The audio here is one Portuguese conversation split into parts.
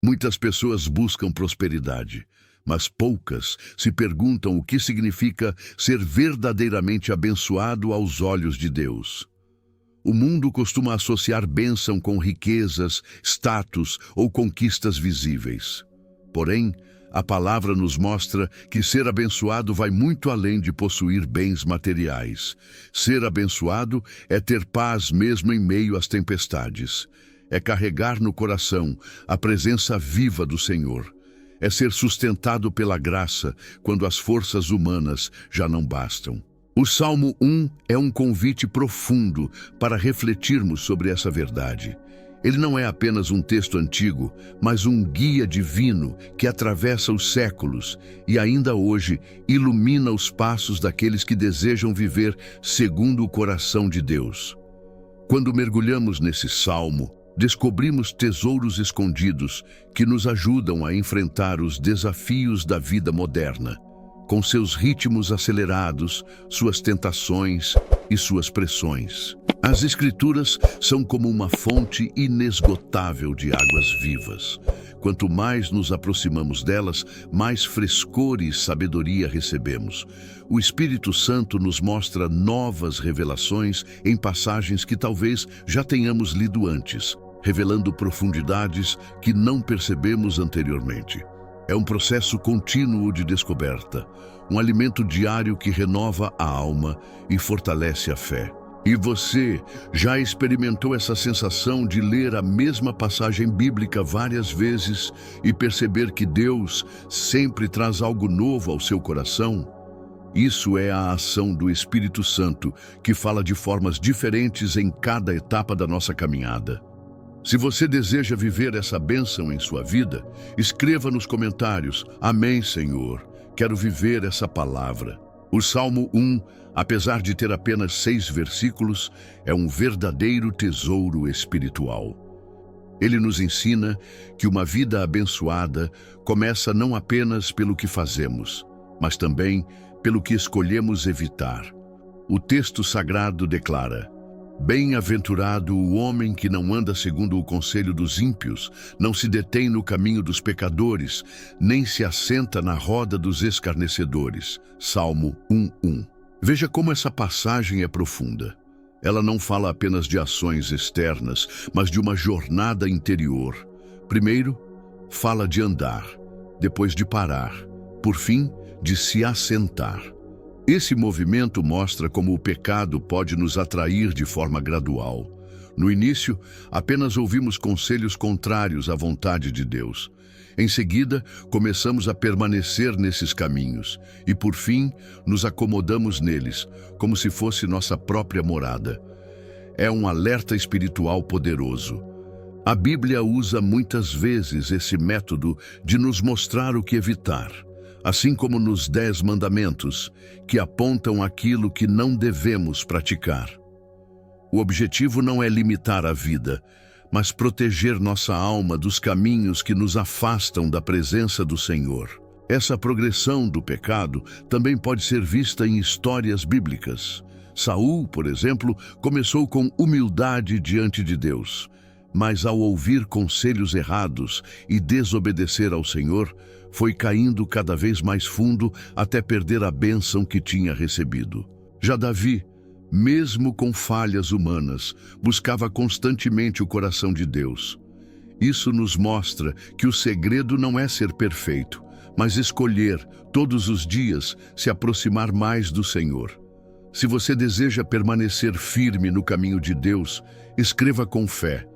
Muitas pessoas buscam prosperidade, mas poucas se perguntam o que significa ser verdadeiramente abençoado aos olhos de Deus. O mundo costuma associar bênção com riquezas, status ou conquistas visíveis. Porém, a palavra nos mostra que ser abençoado vai muito além de possuir bens materiais. Ser abençoado é ter paz mesmo em meio às tempestades. É carregar no coração a presença viva do Senhor. É ser sustentado pela graça quando as forças humanas já não bastam. O Salmo 1 é um convite profundo para refletirmos sobre essa verdade. Ele não é apenas um texto antigo, mas um guia divino que atravessa os séculos e ainda hoje ilumina os passos daqueles que desejam viver segundo o coração de Deus. Quando mergulhamos nesse salmo, descobrimos tesouros escondidos que nos ajudam a enfrentar os desafios da vida moderna, com seus ritmos acelerados, suas tentações e suas pressões. As Escrituras são como uma fonte inesgotável de águas vivas. Quanto mais nos aproximamos delas, mais frescor e sabedoria recebemos. O Espírito Santo nos mostra novas revelações em passagens que talvez já tenhamos lido antes, revelando profundidades que não percebemos anteriormente. É um processo contínuo de descoberta, um alimento diário que renova a alma e fortalece a fé. E você já experimentou essa sensação de ler a mesma passagem bíblica várias vezes e perceber que Deus sempre traz algo novo ao seu coração? Isso é a ação do Espírito Santo, que fala de formas diferentes em cada etapa da nossa caminhada. Se você deseja viver essa bênção em sua vida, escreva nos comentários: Amém, Senhor, quero viver essa palavra. O Salmo 1, apesar de ter apenas 6 versículos, é um verdadeiro tesouro espiritual. Ele nos ensina que uma vida abençoada começa não apenas pelo que fazemos, mas também pelo que escolhemos evitar. O texto sagrado declara: Bem-aventurado o homem que não anda segundo o conselho dos ímpios, não se detém no caminho dos pecadores, nem se assenta na roda dos escarnecedores. Salmo 1:1. Veja como essa passagem é profunda. Ela não fala apenas de ações externas, mas de uma jornada interior. Primeiro, fala de andar, depois de parar, por fim, de se assentar. Esse movimento mostra como o pecado pode nos atrair de forma gradual. No início, apenas ouvimos conselhos contrários à vontade de Deus. Em seguida, começamos a permanecer nesses caminhos e, por fim, nos acomodamos neles, como se fosse nossa própria morada. É um alerta espiritual poderoso. A Bíblia usa muitas vezes esse método de nos mostrar o que evitar, assim como nos 10 mandamentos, que apontam aquilo que não devemos praticar. O objetivo não é limitar a vida, mas proteger nossa alma dos caminhos que nos afastam da presença do Senhor. Essa progressão do pecado também pode ser vista em histórias bíblicas. Saul, por exemplo, começou com humildade diante de Deus, mas ao ouvir conselhos errados e desobedecer ao Senhor, foi caindo cada vez mais fundo até perder a bênção que tinha recebido. Já Davi, mesmo com falhas humanas, buscava constantemente o coração de Deus. Isso nos mostra que o segredo não é ser perfeito, mas escolher, todos os dias, se aproximar mais do Senhor. Se você deseja permanecer firme no caminho de Deus, escreva com fé: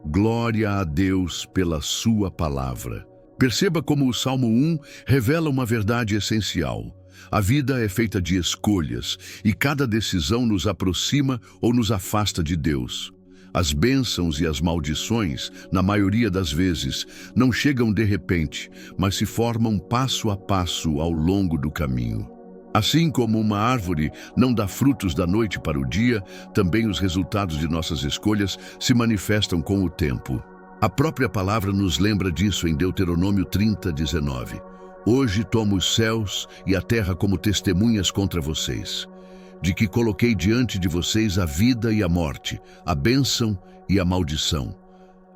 Glória a Deus pela sua palavra. Perceba como o Salmo 1 revela uma verdade essencial. A vida é feita de escolhas, e cada decisão nos aproxima ou nos afasta de Deus. As bênçãos e as maldições, na maioria das vezes, não chegam de repente, mas se formam passo a passo ao longo do caminho. Assim como uma árvore não dá frutos da noite para o dia, também os resultados de nossas escolhas se manifestam com o tempo. A própria palavra nos lembra disso em Deuteronômio 30:19. Hoje tomo os céus e a terra como testemunhas contra vocês, de que coloquei diante de vocês a vida e a morte, a bênção e a maldição.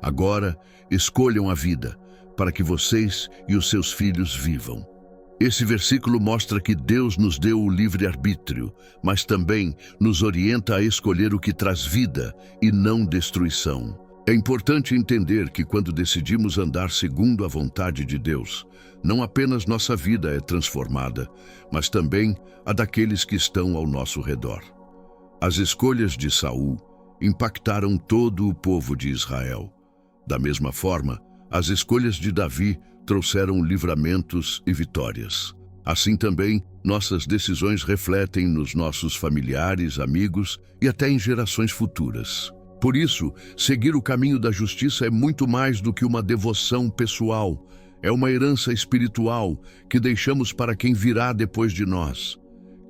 Agora escolham a vida, para que vocês e os seus filhos vivam. Esse versículo mostra que Deus nos deu o livre-arbítrio, mas também nos orienta a escolher o que traz vida e não destruição. É importante entender que quando decidimos andar segundo a vontade de Deus, não apenas nossa vida é transformada, mas também a daqueles que estão ao nosso redor. As escolhas de Saul impactaram todo o povo de Israel. Da mesma forma, as escolhas de Davi trouxeram livramentos e vitórias. Assim também, nossas decisões refletem nos nossos familiares, amigos e até em gerações futuras. Por isso, seguir o caminho da justiça é muito mais do que uma devoção pessoal. É uma herança espiritual que deixamos para quem virá depois de nós.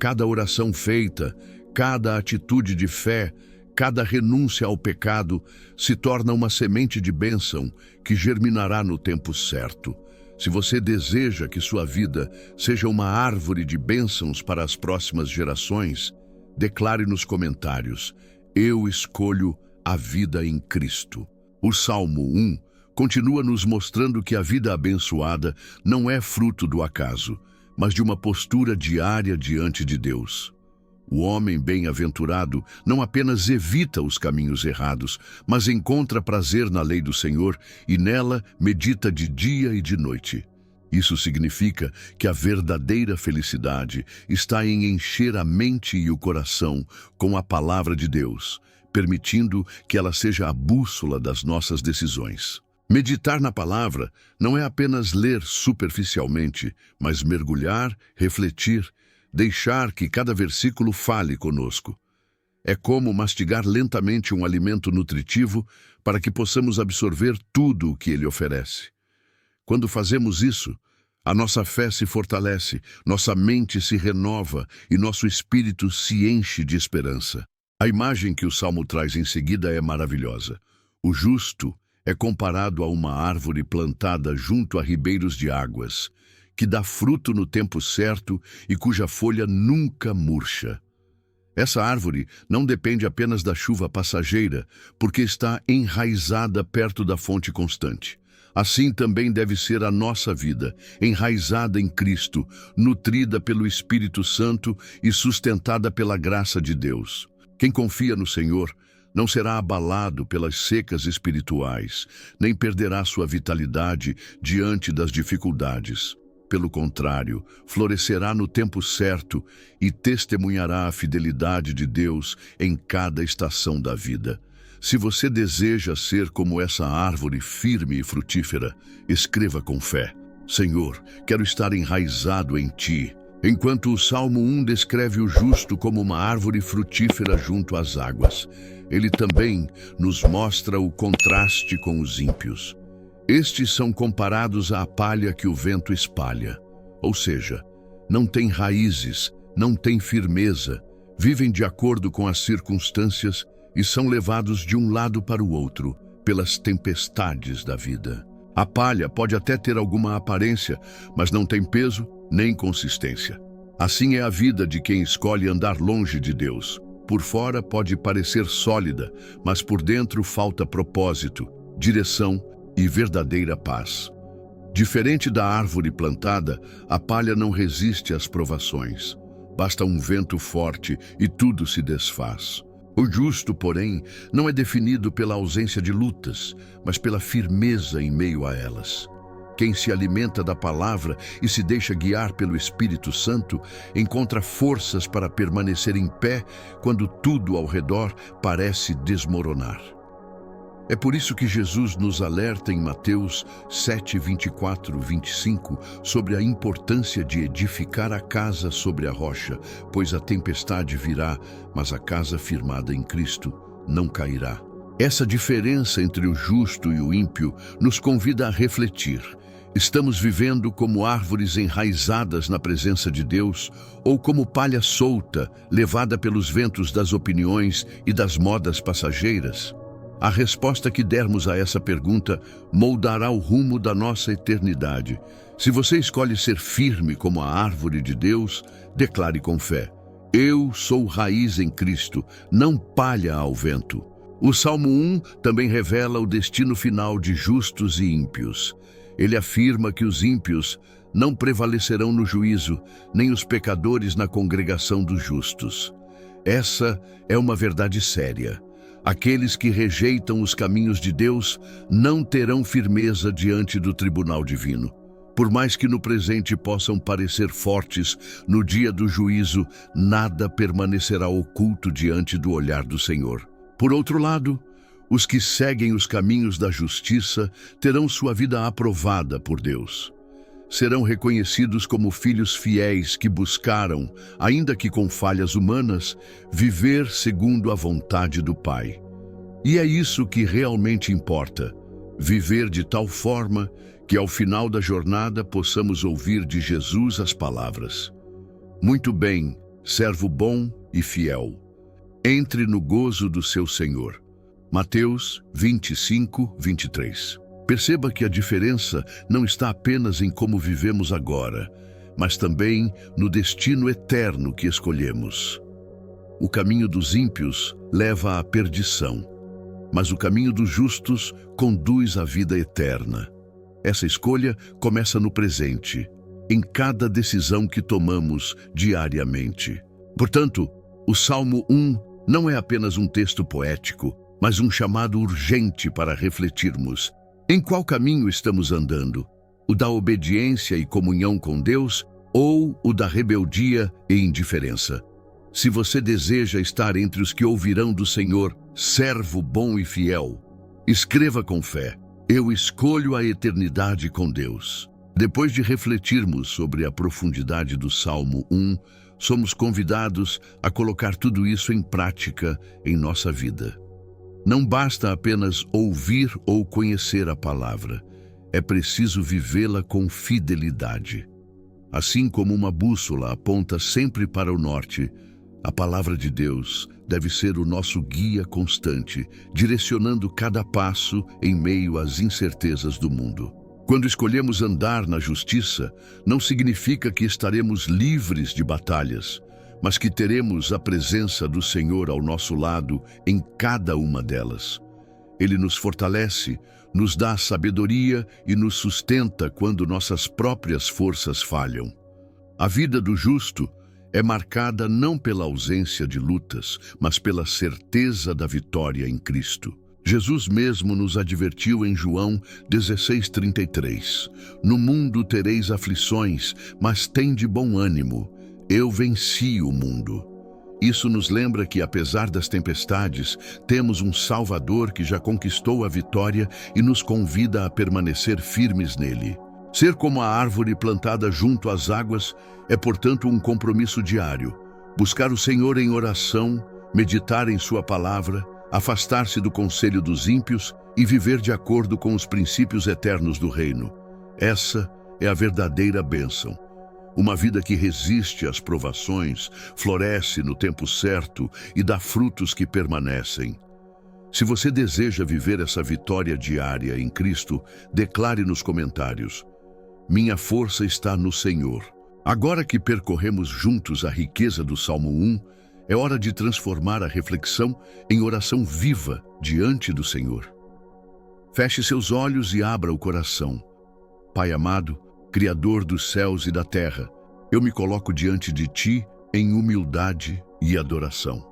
Cada oração feita, cada atitude de fé, cada renúncia ao pecado se torna uma semente de bênção que germinará no tempo certo. Se você deseja que sua vida seja uma árvore de bênçãos para as próximas gerações, declare nos comentários: eu escolho a vida em Cristo. O Salmo 1 continua nos mostrando que a vida abençoada não é fruto do acaso, mas de uma postura diária diante de Deus. O homem bem-aventurado não apenas evita os caminhos errados, mas encontra prazer na lei do Senhor e nela medita de dia e de noite. Isso significa que a verdadeira felicidade está em encher a mente e o coração com a palavra de Deus, permitindo que ela seja a bússola das nossas decisões. Meditar na palavra não é apenas ler superficialmente, mas mergulhar, refletir, deixar que cada versículo fale conosco. É como mastigar lentamente um alimento nutritivo para que possamos absorver tudo o que ele oferece. Quando fazemos isso, a nossa fé se fortalece, nossa mente se renova e nosso espírito se enche de esperança. A imagem que o Salmo traz em seguida é maravilhosa. O justo é comparado a uma árvore plantada junto a ribeiros de águas, que dá fruto no tempo certo e cuja folha nunca murcha. Essa árvore não depende apenas da chuva passageira, porque está enraizada perto da fonte constante. Assim também deve ser a nossa vida, enraizada em Cristo, nutrida pelo Espírito Santo e sustentada pela graça de Deus. Quem confia no Senhor não será abalado pelas secas espirituais, nem perderá sua vitalidade diante das dificuldades. Pelo contrário, florescerá no tempo certo e testemunhará a fidelidade de Deus em cada estação da vida. Se você deseja ser como essa árvore firme e frutífera, escreva com fé: Senhor, quero estar enraizado em Ti. Enquanto o Salmo 1 descreve o justo como uma árvore frutífera junto às águas, ele também nos mostra o contraste com os ímpios. Estes são comparados à palha que o vento espalha, ou seja, não têm raízes, não têm firmeza, vivem de acordo com as circunstâncias e são levados de um lado para o outro pelas tempestades da vida. A palha pode até ter alguma aparência, mas não tem peso nem consistência. Assim é a vida de quem escolhe andar longe de Deus. Por fora pode parecer sólida, mas por dentro falta propósito, direção e verdadeira paz. Diferente da árvore plantada, a palha não resiste às provações. Basta um vento forte e tudo se desfaz. O justo, porém, não é definido pela ausência de lutas, mas pela firmeza em meio a elas. Quem se alimenta da palavra e se deixa guiar pelo Espírito Santo encontra forças para permanecer em pé quando tudo ao redor parece desmoronar. É por isso que Jesus nos alerta em Mateus 7, 24, 25 sobre a importância de edificar a casa sobre a rocha, pois a tempestade virá, mas a casa firmada em Cristo não cairá. Essa diferença entre o justo e o ímpio nos convida a refletir. Estamos vivendo como árvores enraizadas na presença de Deus ou como palha solta, levada pelos ventos das opiniões e das modas passageiras? A resposta que dermos a essa pergunta moldará o rumo da nossa eternidade. Se você escolhe ser firme como a árvore de Deus, declare com fé: eu sou raiz em Cristo, não palha ao vento. O Salmo 1 também revela o destino final de justos e ímpios. Ele afirma que os ímpios não prevalecerão no juízo, nem os pecadores na congregação dos justos. Essa é uma verdade séria. Aqueles que rejeitam os caminhos de Deus não terão firmeza diante do tribunal divino. Por mais que no presente possam parecer fortes, no dia do juízo, nada permanecerá oculto diante do olhar do Senhor. Por outro lado, os que seguem os caminhos da justiça terão sua vida aprovada por Deus. Serão reconhecidos como filhos fiéis que buscaram, ainda que com falhas humanas, viver segundo a vontade do Pai. E é isso que realmente importa, viver de tal forma que ao final da jornada possamos ouvir de Jesus as palavras: "Muito bem, servo bom e fiel. Entre no gozo do seu Senhor." Mateus 25, 23. Perceba que a diferença não está apenas em como vivemos agora, mas também no destino eterno que escolhemos. O caminho dos ímpios leva à perdição, mas o caminho dos justos conduz à vida eterna. Essa escolha começa no presente, em cada decisão que tomamos diariamente. Portanto, o Salmo 1 não é apenas um texto poético, mas um chamado urgente para refletirmos. Em qual caminho estamos andando? O da obediência e comunhão com Deus ou o da rebeldia e indiferença? Se você deseja estar entre os que ouvirão do Senhor, servo bom e fiel, escreva com fé: "Eu escolho a eternidade com Deus." Depois de refletirmos sobre a profundidade do Salmo 1, somos convidados a colocar tudo isso em prática em nossa vida. Não basta apenas ouvir ou conhecer a palavra, é preciso vivê-la com fidelidade. Assim como uma bússola aponta sempre para o norte, a palavra de Deus deve ser o nosso guia constante, direcionando cada passo em meio às incertezas do mundo. Quando escolhemos andar na justiça, não significa que estaremos livres de batalhas, mas que teremos a presença do Senhor ao nosso lado em cada uma delas. Ele nos fortalece, nos dá sabedoria e nos sustenta quando nossas próprias forças falham. A vida do justo é marcada não pela ausência de lutas, mas pela certeza da vitória em Cristo. Jesus mesmo nos advertiu em João 16:33. "No mundo tereis aflições, mas tende bom ânimo. Eu venci o mundo." Isso nos lembra que, apesar das tempestades, temos um Salvador que já conquistou a vitória e nos convida a permanecer firmes nele. Ser como a árvore plantada junto às águas é, portanto, um compromisso diário. Buscar o Senhor em oração, meditar em sua palavra, afastar-se do conselho dos ímpios e viver de acordo com os princípios eternos do reino. Essa é a verdadeira bênção. Uma vida que resiste às provações, floresce no tempo certo e dá frutos que permanecem. Se você deseja viver essa vitória diária em Cristo, declare nos comentários: "Minha força está no Senhor." Agora que percorremos juntos a riqueza do Salmo 1, é hora de transformar a reflexão em oração viva diante do Senhor. Feche seus olhos e abra o coração. Pai amado, Criador dos céus e da terra, eu me coloco diante de Ti em humildade e adoração.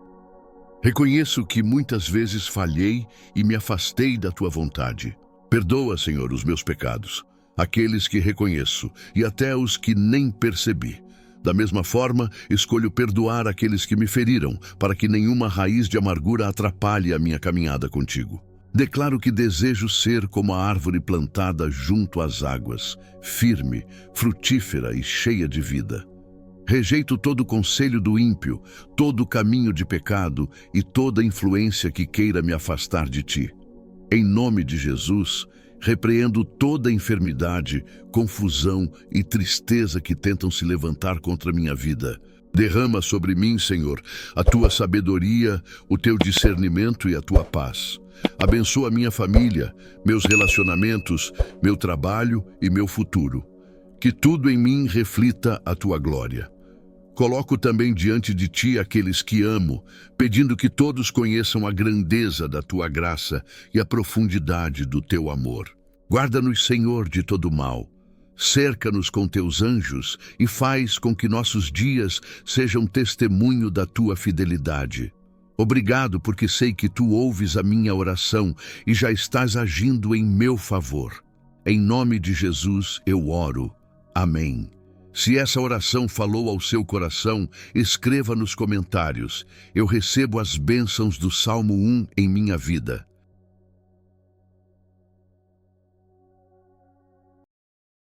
Reconheço que muitas vezes falhei e me afastei da Tua vontade. Perdoa, Senhor, os meus pecados, aqueles que reconheço e até os que nem percebi. Da mesma forma, escolho perdoar aqueles que me feriram, para que nenhuma raiz de amargura atrapalhe a minha caminhada contigo. Declaro que desejo ser como a árvore plantada junto às águas, firme, frutífera e cheia de vida. Rejeito todo conselho do ímpio, todo caminho de pecado e toda influência que queira me afastar de Ti. Em nome de Jesus, repreendo toda enfermidade, confusão e tristeza que tentam se levantar contra minha vida. Derrama sobre mim, Senhor, a Tua sabedoria, o Teu discernimento e a Tua paz. Abençoa minha família, meus relacionamentos, meu trabalho e meu futuro. Que tudo em mim reflita a Tua glória. Coloco também diante de Ti aqueles que amo, pedindo que todos conheçam a grandeza da Tua graça e a profundidade do Teu amor. Guarda-nos, Senhor, de todo mal. Cerca-nos com teus anjos e faz com que nossos dias sejam testemunho da tua fidelidade. Obrigado, porque sei que tu ouves a minha oração e já estás agindo em meu favor. Em nome de Jesus eu oro. Amém. Se essa oração falou ao seu coração, escreva nos comentários. Eu recebo as bênçãos do Salmo 1 em minha vida.